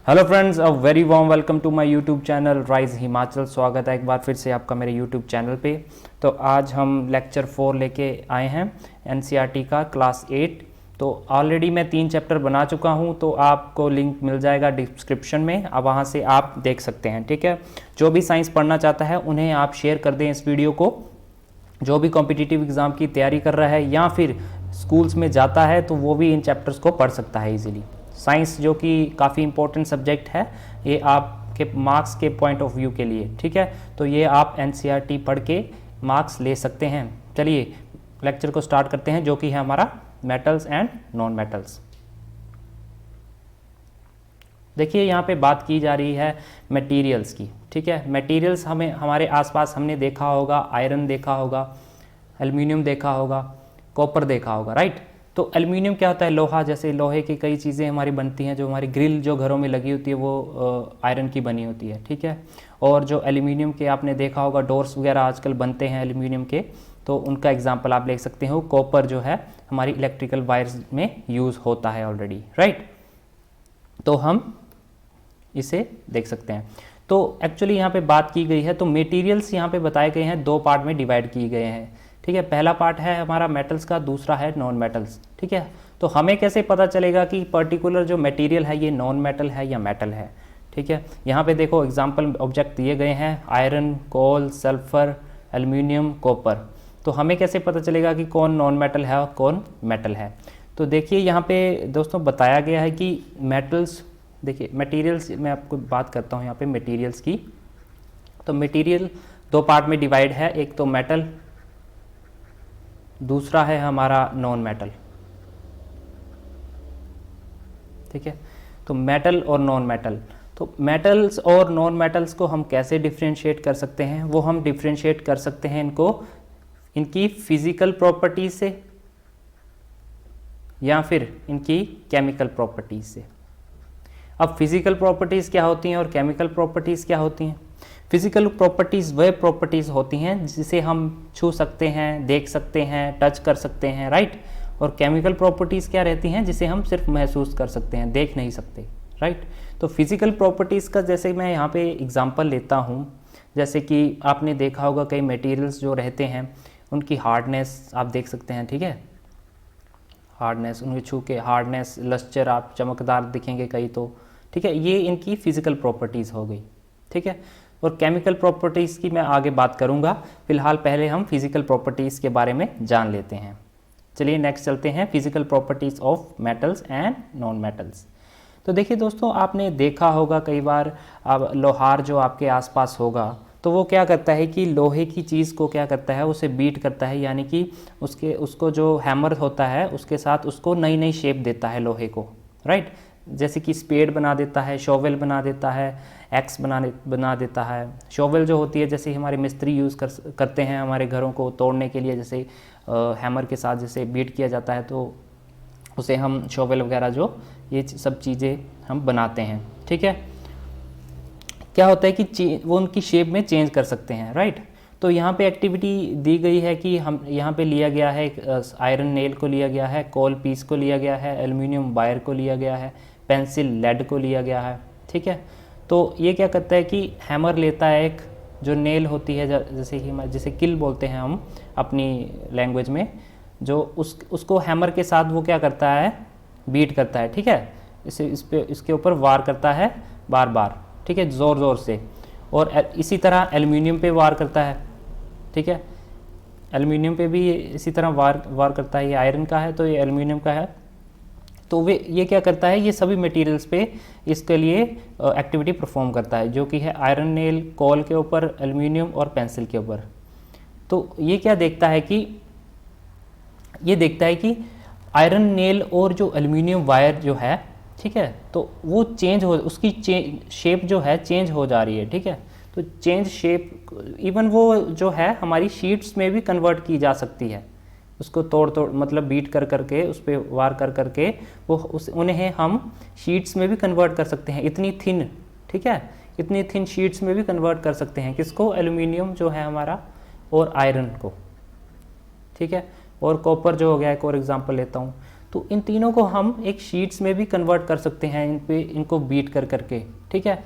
Hello friends, a very warm welcome to my YouTube channel rise Himachal. स्वागत है एक बार फिर से आपका मेरे यूट्यूब चैनल पे। तो आज हम लेक्चर 4 लेके आए हैं एनसीईआरटी का क्लास 8। तो ऑलरेडी मैं 3 चैप्टर बना चुका हूं, तो आपको लिंक मिल जाएगा डिस्क्रिप्शन में, अब वहां से आप देख सकते हैं। ठीक है, जो भी साइंस पढ़ना चाहता है उन्हें आप शेयर कर दें इस वीडियो को। जो भी कॉम्पिटिटिव एग्ज़ाम की तैयारी कर रहा है या फिर स्कूल्स में जाता है तो वो भी इन चैप्टर्स को पढ़ सकता है ईजिली। साइंस जो कि काफ़ी इंपॉर्टेंट सब्जेक्ट है, ये आपके मार्क्स के पॉइंट ऑफ व्यू के लिए, ठीक है। तो ये आप एनसीईआरटी पढ़ के मार्क्स ले सकते हैं। चलिए लेक्चर को स्टार्ट करते हैं, जो कि है हमारा मेटल्स एंड नॉन मेटल्स। देखिए यहाँ पे बात की जा रही है मटेरियल्स की। ठीक है, मटेरियल्स हमें हमारे आसपास हमने देखा होगा, आयरन देखा होगा, एल्युमिनियम देखा होगा, कॉपर देखा होगा, राइट। तो एल्युमिनियम क्या होता है? लोहा। जैसे लोहे की कई चीज़ें हमारी बनती हैं, जो हमारी ग्रिल जो घरों में लगी होती है वो आयरन की बनी होती है, ठीक है। और जो एल्युमिनियम के आपने देखा होगा डोर्स वगैरह आजकल बनते हैं एल्युमिनियम के, तो उनका एग्जांपल आप ले सकते हो। कॉपर जो है हमारी इलेक्ट्रिकल वायर्स में यूज़ होता है ऑलरेडी, राइट। तो हम इसे देख सकते हैं। तो एक्चुअली यहाँ पे बात की गई है, तो मटेरियल्स यहाँ पे बताए गए हैं, 2 पार्ट में डिवाइड किए गए हैं। ठीक है, पहला पार्ट है हमारा मेटल्स का, दूसरा है नॉन मेटल्स। ठीक है, तो हमें कैसे पता चलेगा कि पर्टिकुलर जो मटेरियल है ये नॉन मेटल है या मेटल है? ठीक है, यहाँ पे देखो एग्जांपल ऑब्जेक्ट दिए गए हैं, आयरन, कोल, सल्फर, एल्युमिनियम, कॉपर। तो हमें कैसे पता चलेगा कि कौन नॉन मेटल है और कौन मेटल है? तो देखिए यहाँ पे दोस्तों बताया गया है कि मेटल्स, देखिए मटेरियल्स, मैं आपको बात करता हूँ यहाँ पे मटेरियल्स की। तो मटेरियल 2 पार्ट में डिवाइड है, एक तो मेटल, दूसरा है हमारा नॉन मेटल। ठीक है, तो मेटल और नॉन मेटल। तो मेटल्स और नॉन मेटल्स को हम कैसे डिफ्रेंशिएट कर सकते हैं? वो हम डिफ्रेंशिएट कर सकते हैं इनको इनकी फिजिकल प्रॉपर्टीज से या फिर इनकी केमिकल प्रॉपर्टीज से। अब फिजिकल प्रॉपर्टीज़ क्या होती हैं और केमिकल प्रॉपर्टीज़ क्या होती हैं? फिजिकल प्रॉपर्टीज़ वह प्रॉपर्टीज़ होती हैं जिसे हम छू सकते हैं, देख सकते हैं, टच कर सकते हैं, राइट। और केमिकल प्रॉपर्टीज़ क्या रहती हैं? जिसे हम सिर्फ महसूस कर सकते हैं, देख नहीं सकते, राइट। तो फिजिकल प्रॉपर्टीज़ का जैसे मैं यहाँ पे एग्जांपल लेता हूँ, जैसे कि आपने देखा होगा कई मटेरियल्स जो रहते हैं उनकी हार्डनेस आप देख सकते हैं, ठीक है। हार्डनेस, उनके छू के हार्डनेस, लस्चर, आप चमकदार दिखेंगे कई तो, ठीक है। ये इनकी फिजिकल प्रॉपर्टीज़ हो गई, ठीक है। और केमिकल प्रॉपर्टीज़ की मैं आगे बात करूंगा, फिलहाल पहले हम फिजिकल प्रॉपर्टीज़ के बारे में जान लेते हैं। चलिए नेक्स्ट चलते हैं, physical properties of metals and non metals. तो देखिए दोस्तों, आपने देखा होगा कई बार, अब लोहार जो आपके आसपास होगा तो वो क्या करता है कि लोहे की चीज़ को क्या करता है, उसे बीट करता है, यानी कि उसको जो हैमर होता है उसके साथ उसको नई नई शेप देता है लोहे को, राइट। जैसे कि स्पेड बना देता है, शोवेल बना देता है, एक्स बना देता है। शोवेल जो होती है जैसे हमारे मिस्त्री यूज़ करते हैं हमारे घरों को तोड़ने के लिए, जैसे हैमर के साथ जैसे बीट किया जाता है तो उसे हम शोवेल वगैरह जो ये सब चीज़ें हम बनाते हैं, ठीक है। क्या होता है कि वो उनकी शेप में चेंज कर सकते हैं, राइट। तो यहाँ पे एक्टिविटी दी गई है कि हम यहाँ पे लिया गया है आयरन नेल को लिया गया है, कोल पीस को लिया गया है, एल्युमिनियम वायर को लिया गया है, पेंसिल लेड को लिया गया है, ठीक है। तो ये क्या करता है कि हैमर लेता है, एक जो नेल होती है जैसे किल बोलते हैं हम अपनी लैंग्वेज में, जो उसको हैमर के साथ वो क्या करता है, बीट करता है, ठीक है। इसके ऊपर वार करता है बार बार, ठीक है, ज़ोर ज़ोर से। और इसी तरह एल्युमिनियम पे वार करता है, ठीक है। एल्युमिनियम पे भी इसी तरह वार करता है। ये आयरन का है तो ये एल्युमिनियम का है। तो ये क्या करता है, ये सभी मटेरियल्स पे इसके लिए एक्टिविटी परफॉर्म करता है, जो कि है आयरन नेल, कोल के ऊपर, एल्युमिनियम और पेंसिल के ऊपर। तो ये क्या देखता है कि आयरन नेल और जो एल्युमिनियम वायर जो है, ठीक है, तो वो उसकी शेप जो है चेंज हो जा रही है, ठीक है। तो चेंज शेप इवन वो जो है हमारी शीट्स में भी कन्वर्ट की जा सकती है। उसको तोड़ मतलब बीट कर करके उस पर वार कर करके उन्हें हम शीट्स में भी कन्वर्ट कर सकते हैं, इतनी थिन, ठीक है, इतनी थिन शीट्स में भी कन्वर्ट कर सकते हैं। किसको? एल्युमिनियम जो है हमारा और आयरन को, ठीक है। और कॉपर जो हो गया, एक और एग्जांपल लेता हूँ। तो इन तीनों को हम एक शीट्स में भी कन्वर्ट कर सकते हैं, इनको बीट कर करके, ठीक है।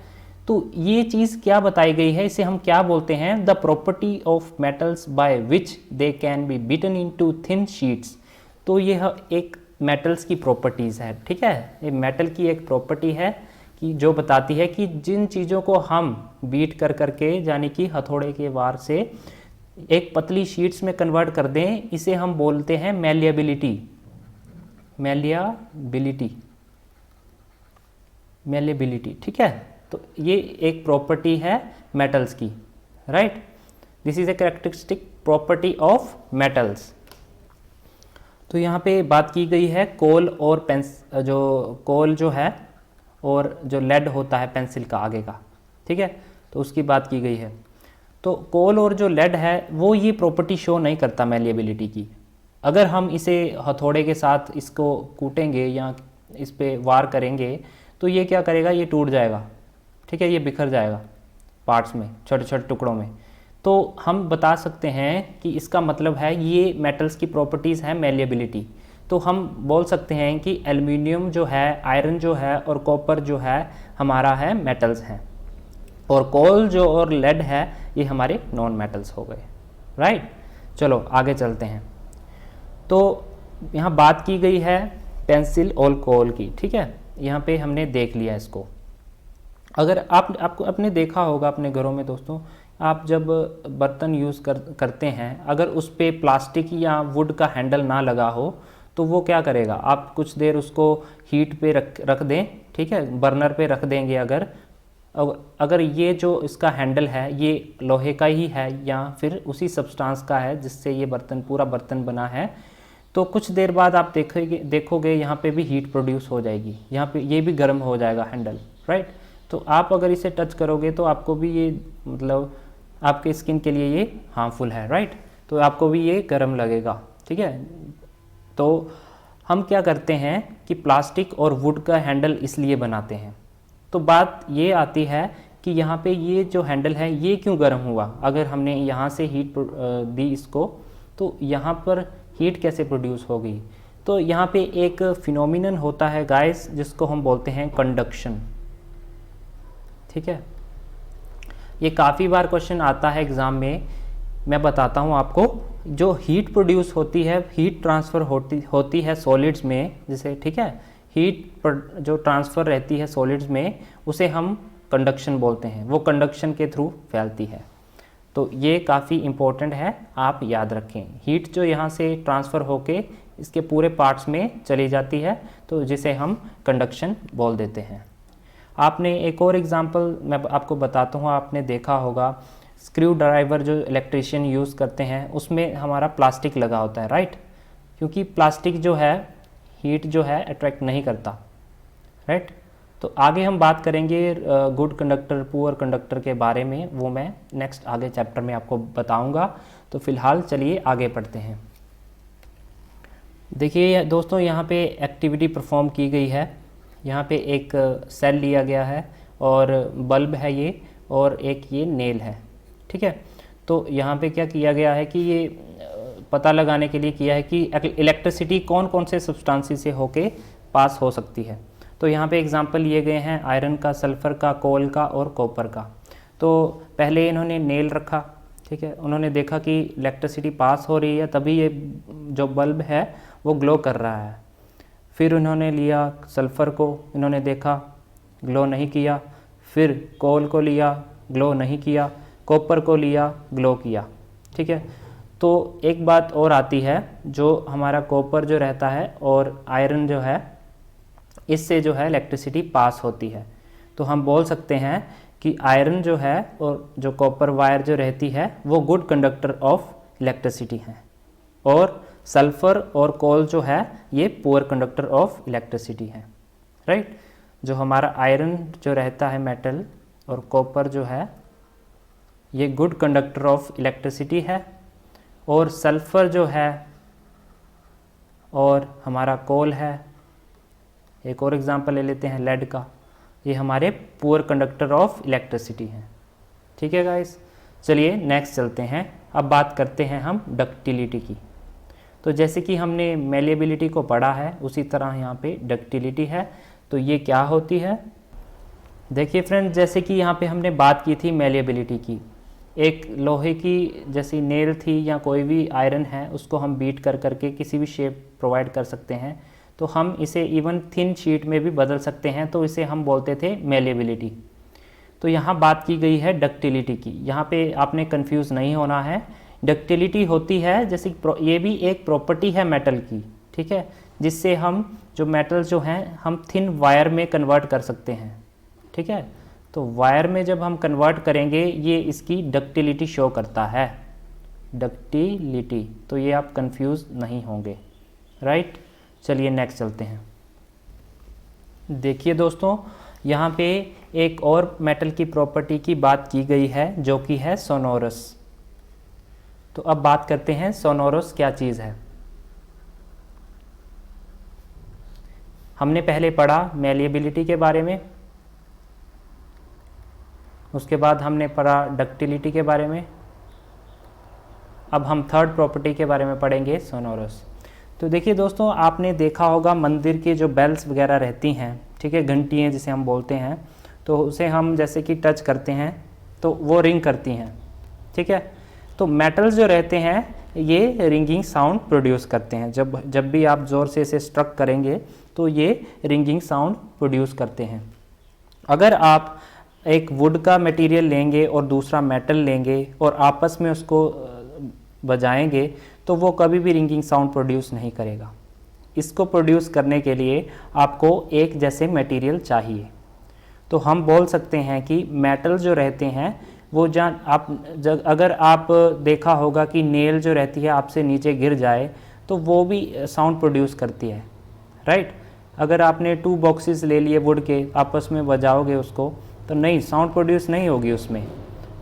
तो ये चीज़ क्या बताई गई है, इसे हम क्या बोलते हैं, the property of metals by which they can be beaten into thin sheets. तो यह एक मेटल्स की प्रॉपर्टीज़ है, ठीक है। ये मेटल की एक प्रॉपर्टी है कि जो बताती है कि जिन चीज़ों को हम बीट कर करके, यानी कि हथौड़े के वार से एक पतली शीट्स में कन्वर्ट कर दें, इसे हम बोलते हैं मैलिएबिलिटी। मैलिएबिलिटी, ठीक है। तो ये एक प्रॉपर्टी है मेटल्स की, right. This is a characteristic property of metals. तो यहाँ पे बात की गई है कोल और जो कोल जो है और जो लेड होता है पेंसिल का आगे का, ठीक है, तो उसकी बात की गई है। तो कोल और जो लेड है वो ये प्रॉपर्टी शो नहीं करता मैलिएबिलिटी की। अगर हम इसे हथौड़े के साथ इसको कूटेंगे या इस पे वार करेंगे तो ये क्या करेगा, ये टूट जाएगा, ठीक है, ये बिखर जाएगा पार्ट्स में, छोटे छोटे टुकड़ों में। तो हम बता सकते हैं कि इसका मतलब है ये मेटल्स की प्रॉपर्टीज़ है मैलिएबिलिटी। तो हम बोल सकते हैं कि एल्युमिनियम जो है, आयरन जो है और कॉपर जो है हमारा है मेटल्स हैं, और कोल जो और लेड है ये हमारे नॉन मेटल्स हो गए, राइट। चलो आगे चलते हैं। तो यहाँ बात की गई है पेंसिल और कोल की, ठीक है, यहाँ पे हमने देख लिया इसको। अगर आपको अपने देखा होगा अपने घरों में दोस्तों, आप जब बर्तन यूज़ करते हैं, अगर उस पर प्लास्टिक या वुड का हैंडल ना लगा हो तो वो क्या करेगा, आप कुछ देर उसको हीट पे रख दें, ठीक है, बर्नर पे रख देंगे। अगर ये जो इसका हैंडल है ये लोहे का ही है या फिर उसी सब्सटेंस का है जिससे ये पूरा बर्तन बना है, तो कुछ देर बाद आप देखोगे यहाँ पे भी हीट प्रोड्यूस हो जाएगी, यहाँ पे ये भी गर्म हो जाएगा हैंडल, राइट। तो आप अगर इसे टच करोगे तो आपको भी ये मतलब आपके स्किन के लिए ये हार्मफुल है, राइट। तो आपको भी ये गर्म लगेगा, ठीक है। तो हम क्या करते हैं कि प्लास्टिक और वुड का हैंडल इसलिए बनाते हैं। तो बात ये आती है कि यहाँ पे ये जो हैंडल है ये क्यों गर्म हुआ। अगर हमने यहाँ से हीट दी इसको तो यहाँ पर हीट कैसे प्रोड्यूस होगी। तो यहाँ पे एक फिनोमिनन होता है गाइस जिसको हम बोलते हैं कंडक्शन, ठीक है। ये काफ़ी बार क्वेश्चन आता है एग्ज़ाम में, मैं बताता हूँ आपको। जो हीट प्रोड्यूस होती है, हीट ट्रांसफ़र होती है सॉलिड्स में, जैसे, ठीक है, हीट जो ट्रांसफ़र रहती है सॉलिड्स में उसे हम कंडक्शन बोलते हैं, वो कंडक्शन के थ्रू फैलती है। तो ये काफ़ी इम्पोर्टेंट है, आप याद रखें। हीट जो यहाँ से ट्रांसफ़र होके इसके पूरे पार्ट्स में चली जाती है तो जिसे हम कंडक्शन बोल देते हैं। आपने एक और एग्जांपल मैं आपको बताता हूँ, आपने देखा होगा स्क्रू ड्राइवर जो इलेक्ट्रिशियन यूज़ करते हैं उसमें हमारा प्लास्टिक लगा होता है, राइट। क्योंकि प्लास्टिक जो है हीट जो है अट्रैक्ट नहीं करता, राइट। तो आगे हम बात करेंगे गुड कंडक्टर पुअर कंडक्टर के बारे में, वो मैं नेक्स्ट आगे चैप्टर में आपको बताऊंगा। तो फिलहाल चलिए आगे पढ़ते हैं। देखिए दोस्तों, यहाँ पे एक्टिविटी परफॉर्म की गई है। यहाँ पे एक सेल लिया गया है और बल्ब है ये, और एक ये नेल है, ठीक है। तो यहाँ पे क्या किया गया है कि ये पता लगाने के लिए किया है कि इलेक्ट्रिसिटी कौन कौन से सब्सटेंसेस से होके पास हो सकती है। तो यहाँ पे एग्जांपल लिए गए हैं आयरन का, सल्फ़र का, कोल का और कॉपर का। तो पहले इन्होंने नेल रखा, ठीक है, उन्होंने देखा कि इलेक्ट्रिसिटी पास हो रही है, तभी ये जो बल्ब है वो ग्लो कर रहा है। फिर उन्होंने लिया सल्फ़र को, इन्होंने देखा ग्लो नहीं किया। फिर कोल को लिया, ग्लो नहीं किया। कॉपर को लिया, ग्लो किया, ठीक है। तो एक बात और आती है, जो हमारा कॉपर जो रहता है और आयरन जो है, इससे जो है इलेक्ट्रिसिटी पास होती है। तो हम बोल सकते हैं कि आयरन जो है और जो कॉपर वायर जो रहती है वो गुड कंडक्टर ऑफ इलेक्ट्रिसिटी है, और सल्फ़र और कोल जो है ये पुअर कंडक्टर ऑफ इलेक्ट्रिसिटी है, राइट। जो हमारा आयरन जो रहता है मेटल और कॉपर जो है ये गुड कंडक्टर ऑफ इलेक्ट्रिसिटी है, और सल्फ़र जो है और हमारा कोल है, एक और एग्जांपल ले लेते हैं लेड का, ये हमारे पुअर कंडक्टर ऑफ इलेक्ट्रिसिटी हैं, ठीक है गाइस। चलिए नेक्स्ट चलते हैं। अब बात करते हैं हम डक्टिलिटी की। तो जैसे कि हमने मेलिएबिलिटी को पढ़ा है उसी तरह यहाँ पे डक्टिलिटी है। तो ये क्या होती है, देखिए फ्रेंड, जैसे कि यहाँ पे हमने बात की थी मेलिएबिलिटी की, एक लोहे की जैसी नेल थी या कोई भी आयरन है उसको हम बीट कर करके किसी भी शेप प्रोवाइड कर सकते हैं, तो हम इसे इवन थिन शीट में भी बदल सकते हैं, तो इसे हम बोलते थे मेलिएबिलिटी। तो यहाँ बात की गई है डक्टिलिटी की, यहाँ पे आपने कंफ्यूज नहीं होना है। डक्टिलिटी होती है जैसे ये भी एक प्रॉपर्टी है मेटल की, ठीक है, जिससे हम जो मेटल जो हैं हम थिन वायर में कन्वर्ट कर सकते हैं, ठीक है। तो वायर में जब हम कन्वर्ट करेंगे ये इसकी डक्टिलिटी शो करता है, डक्टिलिटी। तो ये आप कंफ्यूज नहीं होंगे, राइट। चलिए नेक्स्ट चलते हैं। देखिए दोस्तों, यहाँ पे एक और मेटल की प्रॉपर्टी की बात की गई है जो कि है सोनोरस। तो अब बात करते हैं सोनोरस क्या चीज़ है। हमने पहले पढ़ा मेलिएबिलिटी के बारे में, उसके बाद हमने पढ़ा डक्टिलिटी के बारे में, अब हम थर्ड प्रॉपर्टी के बारे में पढ़ेंगे, सोनोरस। तो देखिए दोस्तों, आपने देखा होगा मंदिर के जो बेल्स वगैरह रहती हैं, ठीक है, घंटियाँ जिसे हम बोलते हैं, तो उसे हम जैसे कि टच करते हैं तो वो रिंग करती हैं, ठीक है। तो मेटल्स जो रहते हैं ये रिंगिंग साउंड प्रोड्यूस करते हैं, जब भी आप ज़ोर से इसे स्ट्रक करेंगे तो ये रिंगिंग साउंड प्रोड्यूस करते हैं। अगर आप एक वुड का मटेरियल लेंगे और दूसरा मेटल लेंगे और आपस में उसको बजाएंगे तो वो कभी भी रिंगिंग साउंड प्रोड्यूस नहीं करेगा। इसको प्रोड्यूस करने के लिए आपको एक जैसे मटेरियल चाहिए। तो हम बोल सकते हैं कि मेटल जो रहते हैं वो अगर आप देखा होगा कि नेल जो रहती है आपसे नीचे गिर जाए तो वो भी साउंड प्रोड्यूस करती है, राइट। अगर आपने 2 बॉक्सेस ले लिए वुड के, आपस में बजाओगे उसको तो नहीं, साउंड प्रोड्यूस नहीं होगी उसमें,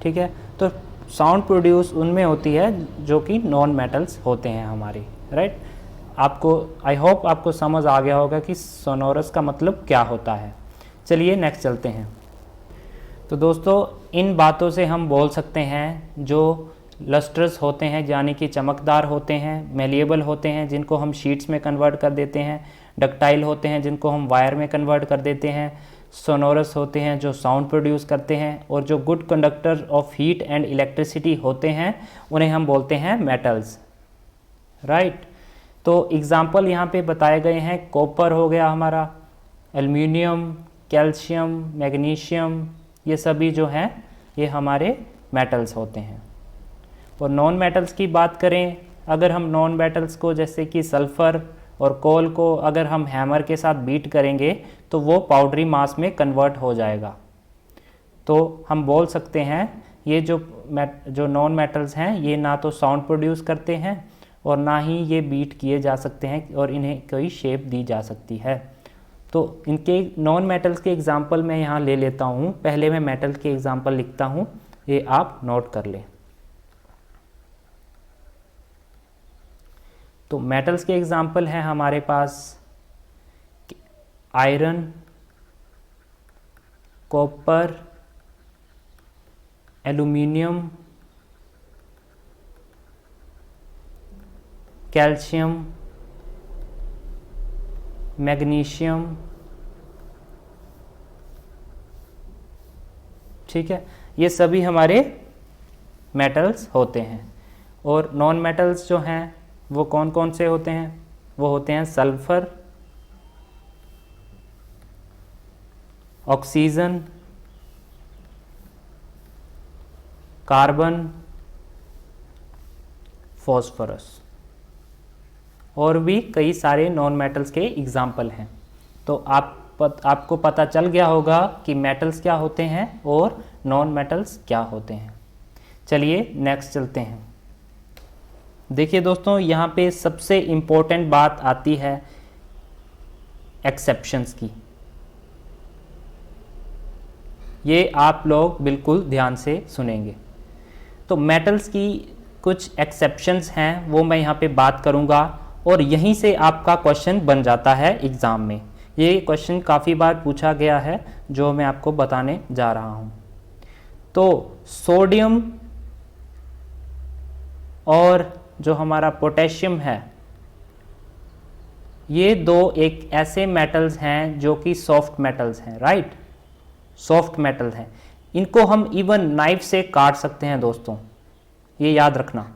ठीक है। तो साउंड प्रोड्यूस उनमें होती है जो कि नॉन मेटल्स होते हैं हमारे, राइट। आपको आई होप आपको समझ आ गया होगा कि सोनोरस का मतलब क्या होता है। चलिए नेक्स्ट चलते हैं। तो दोस्तों, इन बातों से हम बोल सकते हैं जो लस्ट्रस होते हैं यानी कि चमकदार होते हैं, मेलिएबल होते हैं जिनको हम शीट्स में कन्वर्ट कर देते हैं, डक्टाइल होते हैं जिनको हम वायर में कन्वर्ट कर देते हैं, सोनोरस होते हैं जो साउंड प्रोड्यूस करते हैं, और जो good conductor of heat and electricity होते हैं उन्हें हम बोलते हैं मेटल्स, राइट। तो एग्जाम्पल यहाँ पे बताए गए हैं, कॉपर हो गया हमारा, एल्युमिनियम, कैल्शियम, मैग्नीशियम, ये सभी जो हैं ये हमारे मेटल्स होते हैं। और नॉन मेटल्स की बात करें, अगर हम नॉन मेटल्स को जैसे कि सल्फ़र और कोल को अगर हम हैमर के साथ बीट करेंगे तो वो पाउडरी मास में कन्वर्ट हो जाएगा। तो हम बोल सकते हैं ये जो नॉन मेटल्स हैं ये ना तो साउंड प्रोड्यूस करते हैं और ना ही ये बीट किए जा सकते हैं और इन्हें कोई शेप दी जा सकती है। तो इनके नॉन मेटल्स के एग्जांपल मैं यहाँ ले लेता हूँ। पहले मैं मेटल के एग्जांपल लिखता हूँ, ये आप नोट कर लें। तो मेटल्स के एग्जांपल हैं हमारे पास iron, copper, aluminium, calcium, magnesium, ठीक है, ये सभी हमारे मेटल्स होते हैं। और नॉन मेटल्स जो हैं वो कौन कौन से होते हैं? वो होते हैं सल्फर, ऑक्सीजन, कार्बन, फॉस्फोरस, और भी कई सारे नॉन मेटल्स के एग्जाम्पल हैं। तो आपको पता चल गया होगा कि मेटल्स क्या होते हैं और नॉन मेटल्स क्या होते हैं। चलिए नेक्स्ट चलते हैं। देखिए दोस्तों, यहाँ पे सबसे इम्पोर्टेंट बात आती है एक्सेप्शंस की। ये आप लोग बिल्कुल ध्यान से सुनेंगे। तो मेटल्स की कुछ एक्सेप्शंस हैं वो मैं यहाँ पे बात करूँगा और यहीं से आपका क्वेश्चन बन जाता है एग्ज़ाम में। ये क्वेश्चन काफ़ी बार पूछा गया है जो मैं आपको बताने जा रहा हूँ। तो सोडियम और जो हमारा पोटेशियम है ये दो एक ऐसे मेटल्स हैं जो कि सॉफ्ट मेटल्स हैं, राइट, सॉफ्ट मेटल्स हैं। इनको हम इवन नाइफ से काट सकते हैं दोस्तों, ये याद रखना।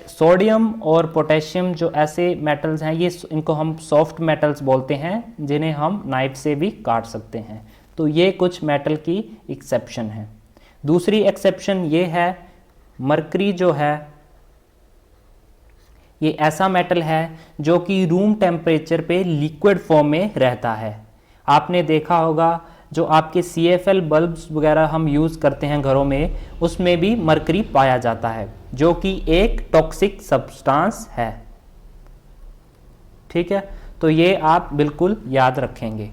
सोडियम और पोटेशियम जो ऐसे मेटल्स हैं, ये इनको हम सॉफ्ट मेटल्स बोलते हैं, जिन्हें हम नाइफ से भी काट सकते हैं। तो ये कुछ मेटल की एक्सेप्शन है। दूसरी एक्सेप्शन ये है, मरकरी जो है ये ऐसा मेटल है जो कि रूम टेम्परेचर पे लिक्विड फॉर्म में रहता है। आपने देखा होगा जो आपके CFL बल्ब्स वगैरह हम यूज़ करते हैं घरों में, उसमें भी मरकरी पाया जाता है जो कि एक टॉक्सिक सब्सटेंस है। ठीक है, तो ये आप बिल्कुल याद रखेंगे।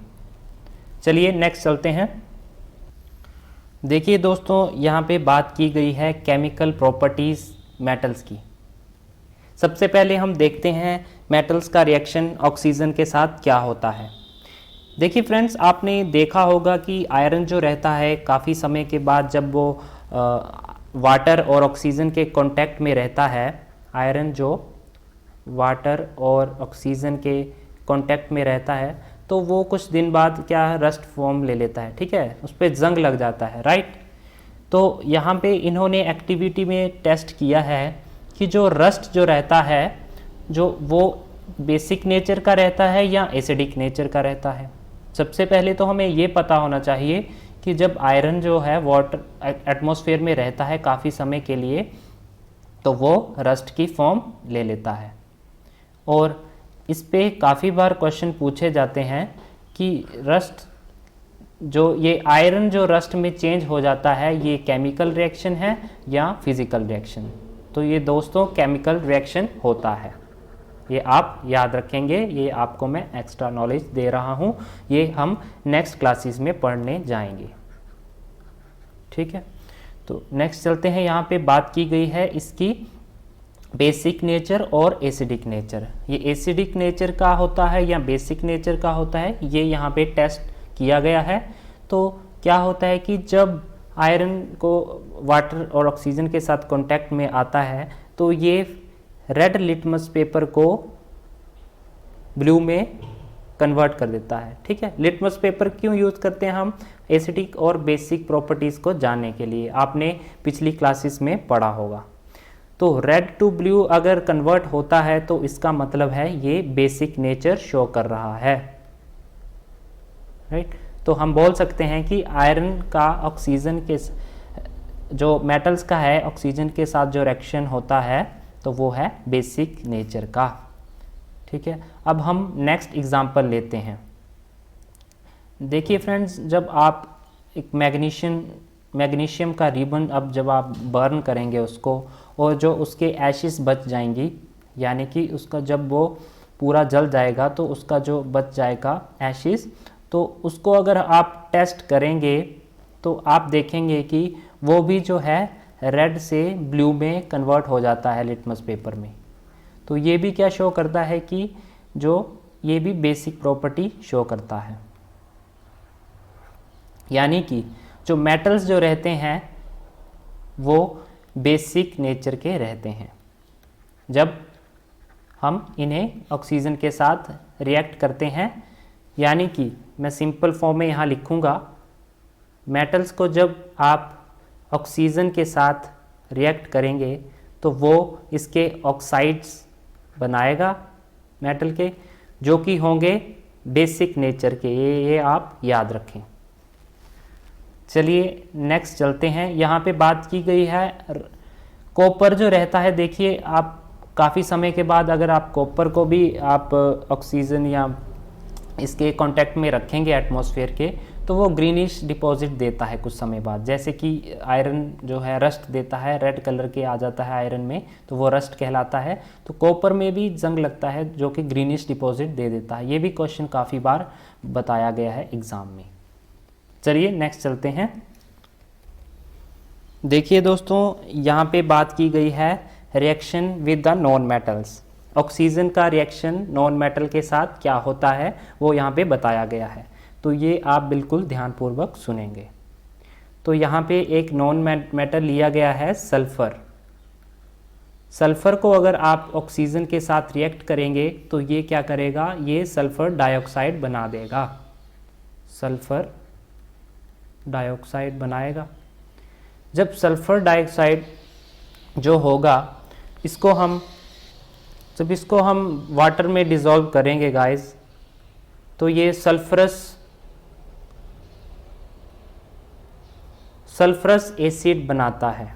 चलिए नेक्स्ट चलते हैं। देखिए दोस्तों, यहाँ पे बात की गई है केमिकल प्रॉपर्टीज़ मेटल्स की। सबसे पहले हम देखते हैं मेटल्स का रिएक्शन ऑक्सीजन के साथ क्या होता है। देखिए फ्रेंड्स, आपने देखा होगा कि आयरन जो रहता है काफ़ी समय के बाद जब वो वाटर और ऑक्सीजन के कांटेक्ट में रहता है, आयरन जो वाटर और ऑक्सीजन के कांटेक्ट में रहता है, तो वो कुछ दिन बाद क्या रस्ट फॉर्म ले लेता है। ठीक है, उस पर जंग लग जाता है, राइट। तो यहाँ पे इन्होंने एक्टिविटी में टेस्ट किया है कि जो रस्ट जो रहता है, जो वो बेसिक नेचर का रहता है या एसिडिक नेचर का रहता है। सबसे पहले तो हमें ये पता होना चाहिए कि जब आयरन जो है वाटर एटमॉस्फेयर में रहता है काफ़ी समय के लिए, तो वो रस्ट की फॉर्म ले लेता है। और इस पे काफ़ी बार क्वेश्चन पूछे जाते हैं कि रस्ट जो ये आयरन जो रस्ट में चेंज हो जाता है, ये केमिकल रिएक्शन है या फिजिकल रिएक्शन। तो ये दोस्तों केमिकल रिएक्शन होता है, ये आप याद रखेंगे। ये आपको मैं एक्स्ट्रा नॉलेज दे रहा हूँ, ये हम नेक्स्ट क्लासेस में पढ़ने जाएंगे। ठीक है, तो नेक्स्ट चलते हैं। यहाँ पे बात की गई है इसकी बेसिक नेचर और एसिडिक नेचर। ये एसिडिक नेचर का होता है या बेसिक नेचर का होता है, ये यहाँ पे टेस्ट किया गया है। तो क्या होता है कि जब आयरन को वाटर और ऑक्सीजन के साथ कांटेक्ट में आता है, तो ये रेड लिटमस पेपर को ब्लू में कन्वर्ट कर देता है। ठीक है, लिटमस पेपर क्यों यूज़ करते हैं हम? एसिडिक और बेसिक प्रॉपर्टीज़ को जानने के लिए, आपने पिछली क्लासेस में पढ़ा होगा। तो रेड टू ब्लू अगर कन्वर्ट होता है तो इसका मतलब है ये बेसिक नेचर शो कर रहा है, राइट। तो हम बोल सकते हैं कि आयरन का ऑक्सीजन के जो मेटल्स का है ऑक्सीजन के साथ जो रिएक्शन होता है, तो वो है बेसिक नेचर का। ठीक है, अब हम नेक्स्ट एग्जांपल लेते हैं। देखिए फ्रेंड्स, जब आप एक मैग्नीशियम का रिबन अब जब आप बर्न करेंगे उसको, और जो उसके एशेस बच जाएंगी, यानी कि उसका जब वो पूरा जल जाएगा तो उसका जो बच जाएगा एशेस, तो उसको अगर आप टेस्ट करेंगे तो आप देखेंगे कि वो भी जो है रेड से ब्लू में कन्वर्ट हो जाता है लिटमस पेपर में। तो ये भी क्या शो करता है कि जो ये भी बेसिक प्रॉपर्टी शो करता है, यानी कि जो मेटल्स जो रहते हैं वो बेसिक नेचर के रहते हैं। जब हम इन्हें ऑक्सीजन के साथ रिएक्ट करते हैं, यानी कि मैं सिंपल फॉर्म में यहाँ लिखूँगा, मेटल्स को जब आप ऑक्सीजन के साथ रिएक्ट करेंगे तो वो इसके ऑक्साइड्स बनाएगा मेटल के, जो कि होंगे बेसिक नेचर के। ये आप याद रखें। चलिए नेक्स्ट चलते हैं। यहाँ पे बात की गई है कॉपर जो रहता है। देखिए, आप काफ़ी समय के बाद अगर आप कॉपर को भी आप ऑक्सीजन या इसके कांटेक्ट में रखेंगे एटमॉस्फेयर के, तो वो ग्रीनिश डिपॉजिट देता है कुछ समय बाद। जैसे कि आयरन जो है रस्ट देता है, रेड कलर के आ जाता है आयरन में, तो वो रस्ट कहलाता है। तो कॉपर में भी जंग लगता है जो कि ग्रीनिश डिपॉजिट दे देता है। ये भी क्वेश्चन काफ़ी बार बताया गया है एग्ज़ाम में। चलिए नेक्स्ट चलते हैं। देखिए दोस्तों, यहाँ पे बात की गई है reaction with the non metals. Oxygen का रिएक्शन नॉन मेटल के साथ क्या होता है वो यहाँ पे बताया गया है, तो ये आप बिल्कुल ध्यानपूर्वक सुनेंगे। तो यहाँ पे एक नॉन मेटल लिया गया है सल्फर। सल्फ़र को अगर आप ऑक्सीजन के साथ रिएक्ट करेंगे तो ये क्या करेगा, ये सल्फ़र डाइऑक्साइड बना देगा, सल्फ़र डाइऑक्साइड बनाएगा। जब सल्फ़र डाइऑक्साइड जो होगा जब इसको हम वाटर में डिज़ोल्व करेंगे गाइस, तो ये सल्फरस एसिड बनाता है,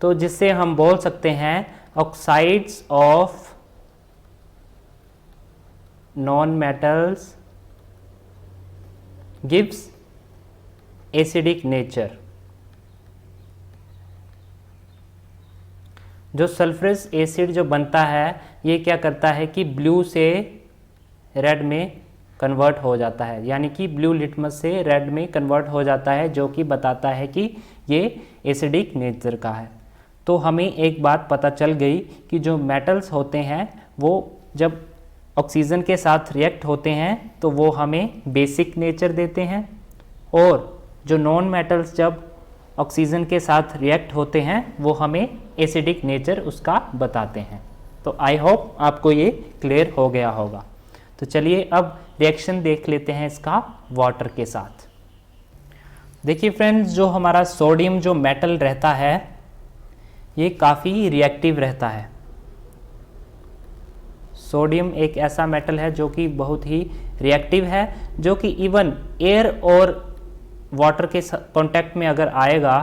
तो जिससे हम बोल सकते हैं oxides of non metals gives acidic nature. जो सल्फरस एसिड जो बनता है ये क्या करता है कि ब्लू से रेड में कन्वर्ट हो जाता है, यानी कि ब्लू लिटमस से रेड में कन्वर्ट हो जाता है, जो कि बताता है कि ये एसिडिक नेचर का है। तो हमें एक बात पता चल गई कि जो मेटल्स होते हैं वो जब ऑक्सीजन के साथ रिएक्ट होते हैं तो वो हमें बेसिक नेचर देते हैं, और जो नॉन मेटल्स जब ऑक्सीजन के साथ रिएक्ट होते हैं वो हमें एसिडिक नेचर उसका बताते हैं। तो आई होप आपको ये क्लियर हो गया होगा। तो चलिए अब रिएक्शन देख लेते हैं इसका वाटर के साथ। देखिए फ्रेंड्स, जो हमारा सोडियम जो मेटल रहता है ये काफ़ी रिएक्टिव रहता है। सोडियम एक ऐसा मेटल है जो कि बहुत ही रिएक्टिव है, जो कि इवन एयर और वाटर के कांटेक्ट में अगर आएगा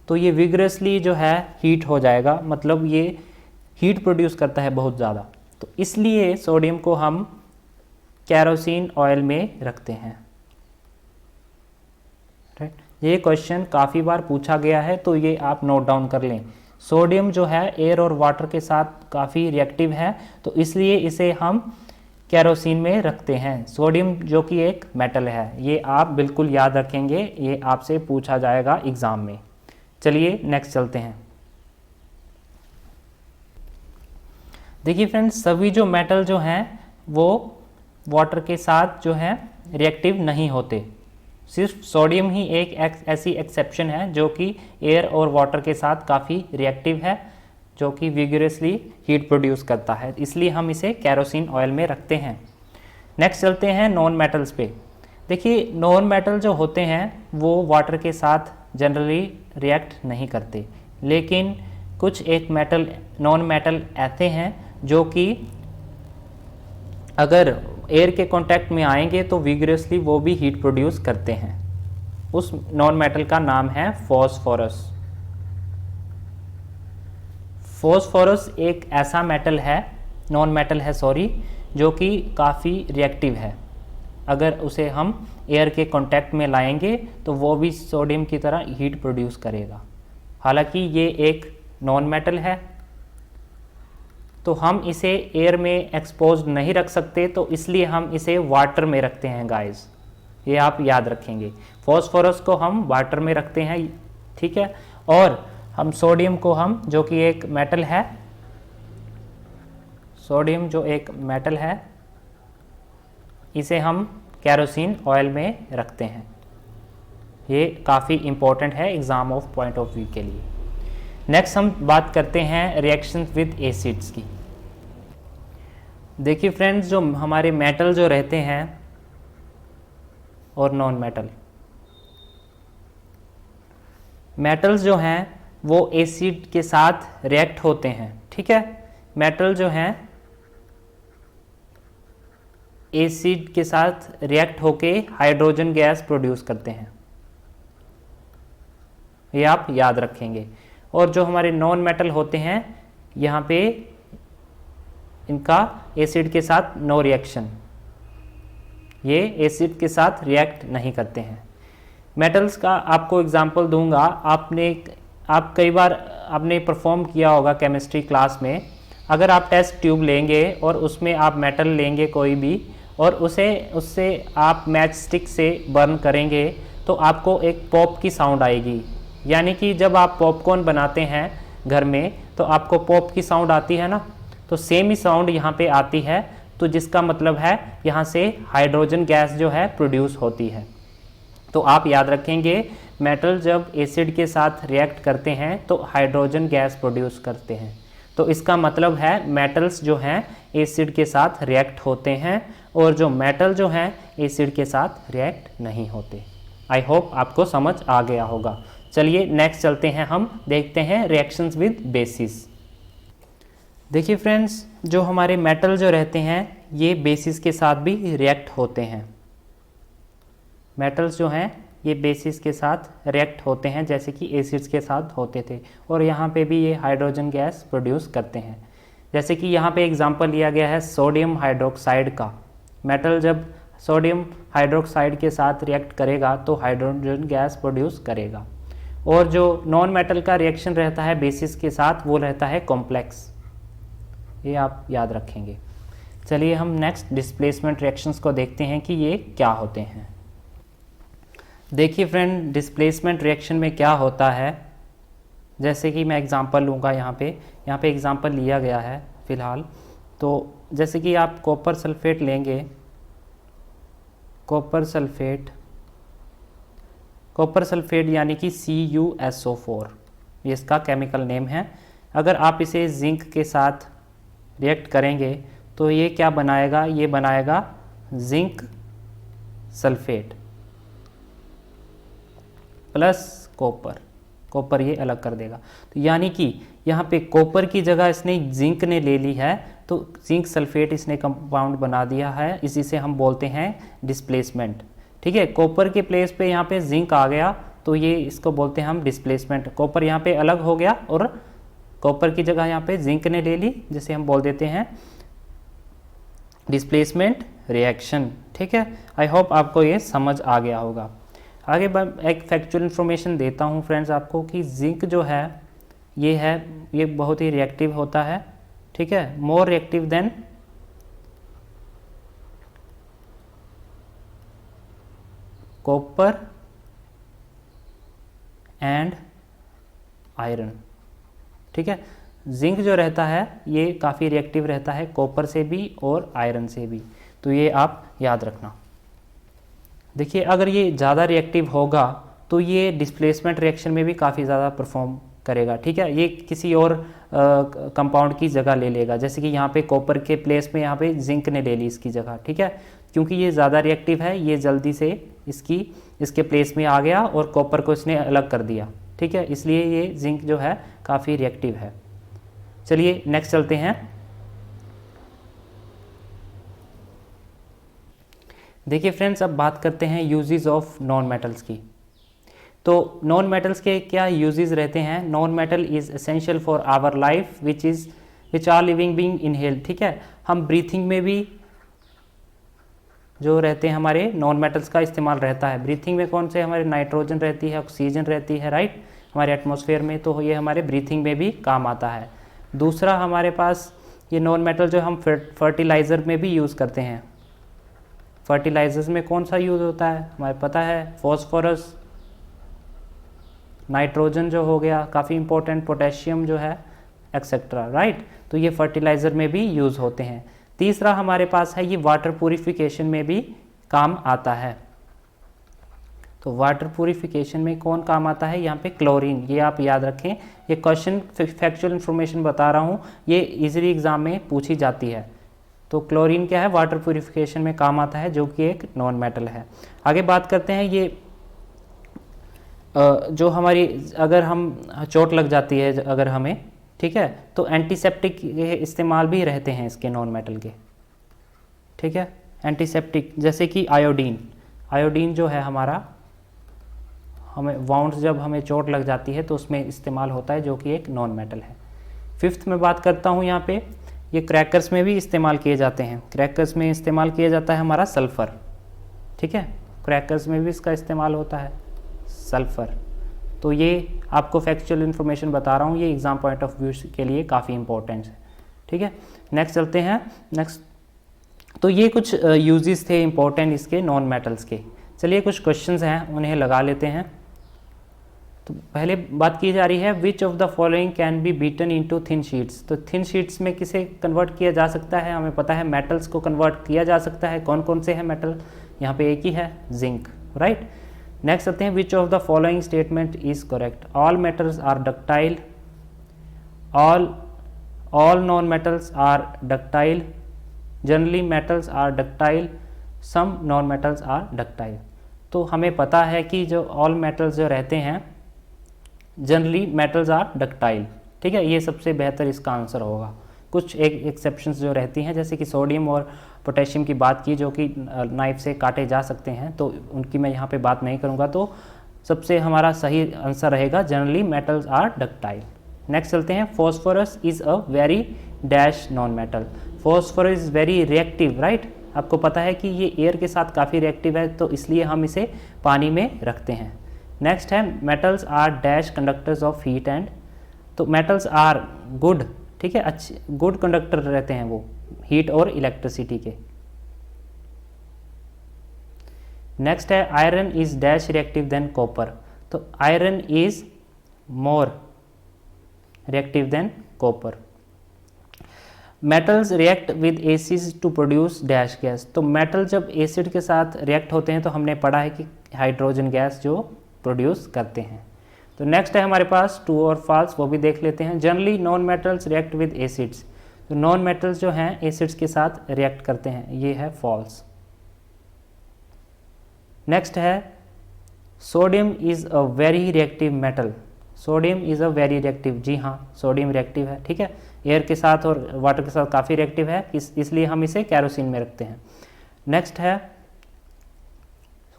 तो ये विगरसली जो है हीट हो जाएगा, मतलब ये हीट प्रोड्यूस करता है बहुत ज़्यादा। तो इसलिए सोडियम को हम केरोसिन ऑयल में रखते हैं, राइट। ये क्वेश्चन काफ़ी बार पूछा गया है, तो ये आप नोट डाउन कर लें। सोडियम जो है एयर और वाटर के साथ काफ़ी रिएक्टिव है, तो इसलिए इसे हम केरोसिन में रखते हैं। सोडियम जो कि एक मेटल है, ये आप बिल्कुल याद रखेंगे, ये आपसे पूछा जाएगा एग्ज़ाम में। चलिए नेक्स्ट चलते हैं। देखिए फ्रेंड्स, सभी जो मेटल जो हैं वो वाटर के साथ जो है रिएक्टिव नहीं होते, सिर्फ सोडियम ही एक ऐसी एक्सेप्शन है जो कि एयर और वाटर के साथ काफ़ी रिएक्टिव है, जो कि विगरसली हीट प्रोड्यूस करता है, इसलिए हम इसे केरोसिन ऑयल में रखते हैं। नेक्स्ट चलते हैं नॉन मेटल्स पे। देखिए नॉन मेटल जो होते हैं वो वाटर के साथ जनरली रिएक्ट नहीं करते, लेकिन कुछ एक नॉन मेटल ऐसे हैं जो कि अगर एयर के कांटेक्ट में आएंगे तो विगरसली वो भी हीट प्रोड्यूस करते हैं। उस नॉन मेटल का नाम है फॉस्फोरस। फॉस्फोरस एक ऐसा नॉन मेटल है जो कि काफ़ी रिएक्टिव है। अगर उसे हम एयर के कांटेक्ट में लाएंगे तो वो भी सोडियम की तरह हीट प्रोड्यूस करेगा। हालांकि ये एक नॉन मेटल है, तो हम इसे एयर में एक्सपोज नहीं रख सकते, तो इसलिए हम इसे वाटर में रखते हैं गाइस, ये आप याद रखेंगे। फॉस्फोरस को हम वाटर में रखते हैं, ठीक है। और हम सोडियम को हम जो कि एक मेटल है, सोडियम जो एक मेटल है, इसे हम केरोसिन ऑयल में रखते हैं। ये काफ़ी इम्पोर्टेंट है exam of point of view के लिए। नेक्स्ट हम बात करते हैं रिएक्शन विद एसिड्स की। देखिए फ्रेंड्स, जो हमारे मेटल जो रहते हैं और नॉन मेटल्स जो हैं वो एसिड के साथ रिएक्ट होते हैं, ठीक है। मेटल जो हैं एसिड के साथ रिएक्ट होके हाइड्रोजन गैस प्रोड्यूस करते हैं, ये आप याद रखेंगे। और जो हमारे नॉन मेटल होते हैं यहाँ पे इनका एसिड के साथ नो रिएक्शन, ये एसिड के साथ रिएक्ट नहीं करते हैं। मेटल्स का आपको एग्जांपल दूंगा। आप कई बार आपने परफॉर्म किया होगा केमिस्ट्री क्लास में। अगर आप टेस्ट ट्यूब लेंगे और उसमें आप मेटल लेंगे कोई भी, और उससे आप मैच स्टिक से बर्न करेंगे तो आपको एक पॉप की साउंड आएगी। यानी कि जब आप पॉपकॉर्न बनाते हैं घर में तो आपको पॉप की साउंड आती है ना, तो सेम ही साउंड यहाँ पे आती है, तो जिसका मतलब है यहाँ से हाइड्रोजन गैस जो है प्रोड्यूस होती है। तो आप याद रखेंगे मेटल जब एसिड के साथ रिएक्ट करते हैं तो हाइड्रोजन गैस प्रोड्यूस करते हैं। तो इसका मतलब है मेटल्स जो हैं एसिड के साथ रिएक्ट होते हैं और जो मेटल जो हैं एसिड के साथ रिएक्ट नहीं होते। आई होप आपको समझ आ गया होगा। चलिए नेक्स्ट चलते हैं, हम देखते हैं रिएक्शंस विद बेसिस। देखिए फ्रेंड्स, जो हमारे मेटल जो रहते हैं ये बेसिस के साथ भी रिएक्ट होते हैं। मेटल्स जो हैं ये बेसिस के साथ रिएक्ट होते हैं जैसे कि एसिड्स के साथ होते थे, और यहाँ पे भी ये हाइड्रोजन गैस प्रोड्यूस करते हैं। जैसे कि यहाँ पे एग्जांपल लिया गया है सोडियम हाइड्रोक्साइड का। मेटल जब सोडियम हाइड्रोक्साइड के साथ रिएक्ट करेगा तो हाइड्रोजन गैस प्रोड्यूस करेगा। और जो नॉन मेटल का रिएक्शन रहता है बेसिस के साथ वो रहता है कॉम्प्लेक्स, ये आप याद रखेंगे। चलिए हम नेक्स्ट डिस्प्लेसमेंट रिएक्शंस को देखते हैं कि ये क्या होते हैं। देखिए फ्रेंड, डिस्प्लेसमेंट रिएक्शन में क्या होता है, जैसे कि मैं एग्जांपल लूँगा यहाँ पे एग्जांपल लिया गया है फ़िलहाल। तो जैसे कि आप कॉपर सल्फेट लेंगे, कॉपर सल्फेट यानी कि CuSO4, ये इसका केमिकल नेम है। अगर आप इसे जिंक के साथ रिएक्ट करेंगे तो ये क्या बनाएगा, ये बनाएगा जिंक सल्फेट प्लस कॉपर ये अलग कर देगा। तो यानी कि यहाँ पे कॉपर की जगह इसने जिंक ने ले ली है, तो जिंक सल्फेट इसने कंपाउंड बना दिया है, इसी से हम बोलते हैं डिस्प्लेसमेंट। ठीक है, कॉपर के प्लेस पे यहाँ पे जिंक आ गया तो ये इसको बोलते हैं हम डिस्प्लेसमेंट। कॉपर यहाँ पे अलग हो गया और कॉपर की जगह यहाँ पे जिंक ने ले ली, जिसे हम बोल देते हैं डिस्प्लेसमेंट रिएक्शन। ठीक है, आई होप आपको ये समझ आ गया होगा। आगे एक फैक्चुअल इन्फॉर्मेशन देता हूँ फ्रेंड्स आपको कि जिंक जो है ये बहुत ही रिएक्टिव होता है। ठीक है, मोर reactive than copper and iron. ठीक है, जिंक जो रहता है ये काफ़ी रिएक्टिव रहता है कॉपर से भी और आयरन से भी, तो ये आप याद रखना। देखिए, अगर ये ज़्यादा रिएक्टिव होगा तो ये डिस्प्लेसमेंट रिएक्शन में भी काफ़ी ज़्यादा परफॉर्म करेगा। ठीक है, ये किसी और कंपाउंड की जगह ले लेगा, जैसे कि यहाँ पे कॉपर के प्लेस में यहाँ पे जिंक ने ले ली इसकी जगह। ठीक है, क्योंकि ये ज़्यादा रिएक्टिव है, ये जल्दी से इसके प्लेस में आ गया और कॉपर को इसने अलग कर दिया। ठीक है, इसलिए ये जिंक जो है काफ़ी रिएक्टिव है। चलिए नेक्स्ट चलते हैं। देखिए फ्रेंड्स, अब बात करते हैं यूजेस ऑफ नॉन मेटल्स की। तो नॉन मेटल्स के क्या यूजेस रहते हैं। Non metal is essential for our life which are living being inhale. ठीक है, हम ब्रीथिंग में भी जो रहते हैं हमारे नॉन मेटल्स का इस्तेमाल रहता है। ब्रीथिंग में कौन से हमारे नाइट्रोजन रहती है, ऑक्सीजन रहती है, राइट, हमारे एटमॉस्फेयर में, तो ये हमारे ब्रीथिंग में भी काम आता है। दूसरा हमारे पास ये नॉन मेटल जो हम फर्टिलाइज़र में भी यूज़ करते हैं। फर्टिलाइजर्स में कौन सा यूज़ होता है, हमें पता है फॉस्फोरस, नाइट्रोजन जो हो गया काफ़ी इंपॉर्टेंट, पोटेशियम जो है एक्सेट्रा, राइट, तो ये फर्टिलाइज़र में भी यूज़ होते हैं। तीसरा हमारे पास है ये वाटर प्यूरिफिकेशन में भी काम आता है। तो वाटर प्यूरिफिकेशन में कौन काम आता है, यहाँ पे क्लोरीन, ये आप याद रखें। ये क्वेश्चन फैक्चुअल इन्फॉर्मेशन बता रहा हूँ, ये इजीली एग्जाम में पूछी जाती है। तो क्लोरीन क्या है, वाटर प्यूरिफिकेशन में काम आता है, जो कि एक नॉन मेटल है। आगे बात करते हैं ये जो हमारी अगर हम चोट लग जाती है अगर हमें, ठीक है, तो एंटीसेप्टिक के इस्तेमाल भी रहते हैं इसके नॉन मेटल के। ठीक है, एंटीसेप्टिक जैसे कि आयोडीन जो है हमारा, हमें वाउंड्स जब हमें चोट लग जाती है तो उसमें इस्तेमाल होता है, जो कि एक नॉन मेटल है। फिफ्थ में बात करता हूँ यहाँ पे, ये क्रैकर्स में भी इस्तेमाल किए जाते हैं। क्रैकर्स में इस्तेमाल किया जाता है हमारा सल्फ़र। ठीक है, क्रैकर्स में भी इसका इस्तेमाल होता है सल्फ़र। तो ये आपको फैक्चुअल इन्फॉर्मेशन बता रहा हूँ, ये एग्ज़ाम पॉइंट ऑफ व्यू के लिए काफ़ी इंपॉर्टेंट है। ठीक है, नेक्स्ट चलते हैं। नेक्स्ट, तो ये कुछ यूजेस थे इंपॉर्टेंट इसके नॉन मेटल्स के। चलिए कुछ क्वेश्चंस हैं, उन्हें लगा लेते हैं। तो पहले बात की जा रही है, विच of the following can be beaten into thin sheets. तो थिन शीट्स में किसे कन्वर्ट किया जा सकता है, हमें पता है मेटल्स को कन्वर्ट किया जा सकता है। कौन कौन से हैं मेटल, यहाँ पे एक ही है, जिंक, राइट। नेक्स्ट आते हैं, which of the following statement is correct? All metals are ductile, all non metals are ductile, generally metals are ductile, some non metals are ductile. तो हमें पता है कि जो ऑल मेटल्स जो रहते हैं जनरली मेटल्स आर डक्टाइल, ठीक है, ये सबसे बेहतर इसका आंसर होगा। कुछ एक एक्सेप्शंस जो रहती हैं, जैसे कि सोडियम और पोटेशियम की बात की जो कि नाइफ से काटे जा सकते हैं, तो उनकी मैं यहाँ पे बात नहीं करूँगा। तो सबसे हमारा सही आंसर रहेगा generally metals are ductile. Next चलते हैं, phosphorus is a very dash non metal. Phosphorus is very reactive, right. आपको पता है कि ये एयर के साथ काफ़ी रिएक्टिव है, तो इसलिए हम इसे पानी में रखते हैं। नेक्स्ट है, metals are dash conductors of heat and. तो मेटल्स आर गुड, ठीक है, अच्छे गुड कंडक्टर रहते हैं वो हीट और इलेक्ट्रिसिटी के। नेक्स्ट है, iron is dash reactive than copper. तो iron is more reactive than copper. Metals react with acids to produce dash gas. तो मेटल जब एसिड के साथ रिएक्ट होते हैं तो हमने पढ़ा है कि हाइड्रोजन गैस जो प्रोड्यूस करते हैं। तो नेक्स्ट है हमारे पास ट्रू और फॉल्स, वो भी देख लेते हैं। Generally non metals react with acids. तो नॉन मेटल्स जो हैं एसिड्स के साथ रिएक्ट करते हैं, ये है फॉल्स। नेक्स्ट है, sodium is a very reactive metal. Sodium is a very reactive, जी हाँ, सोडियम रिएक्टिव है, ठीक है, एयर के साथ और वाटर के साथ काफ़ी रिएक्टिव है, इसलिए हम इसे कैरोसिन में रखते हैं। नेक्स्ट है,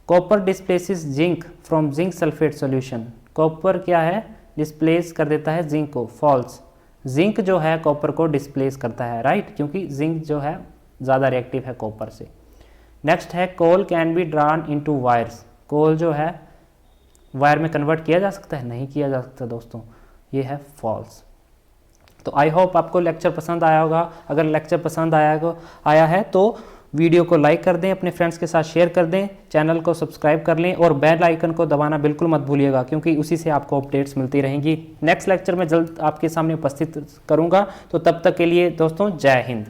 copper displaces zinc from zinc sulphate solution. Copper क्या है, डिस्प्लेस कर देता है जिंक को, फॉल्स। जिंक जो है कॉपर को डिस्प्लेस करता है, राइट, क्योंकि जिंक जो है ज़्यादा रिएक्टिव है कॉपर से। नेक्स्ट है, coal can be drawn into wires. Coal जो है वायर में कन्वर्ट किया जा सकता है? नहीं किया जा सकता दोस्तों, ये है फॉल्स। तो आई होप आपको लेक्चर पसंद आया होगा। अगर लेक्चर पसंद आया है तो वीडियो को लाइक कर दें, अपने फ्रेंड्स के साथ शेयर कर दें, चैनल को सब्सक्राइब कर लें और बेल आइकन को दबाना बिल्कुल मत भूलिएगा, क्योंकि उसी से आपको अपडेट्स मिलती रहेंगी। नेक्स्ट लेक्चर में जल्द आपके सामने उपस्थित करूंगा। तो तब तक के लिए दोस्तों, जय हिंद।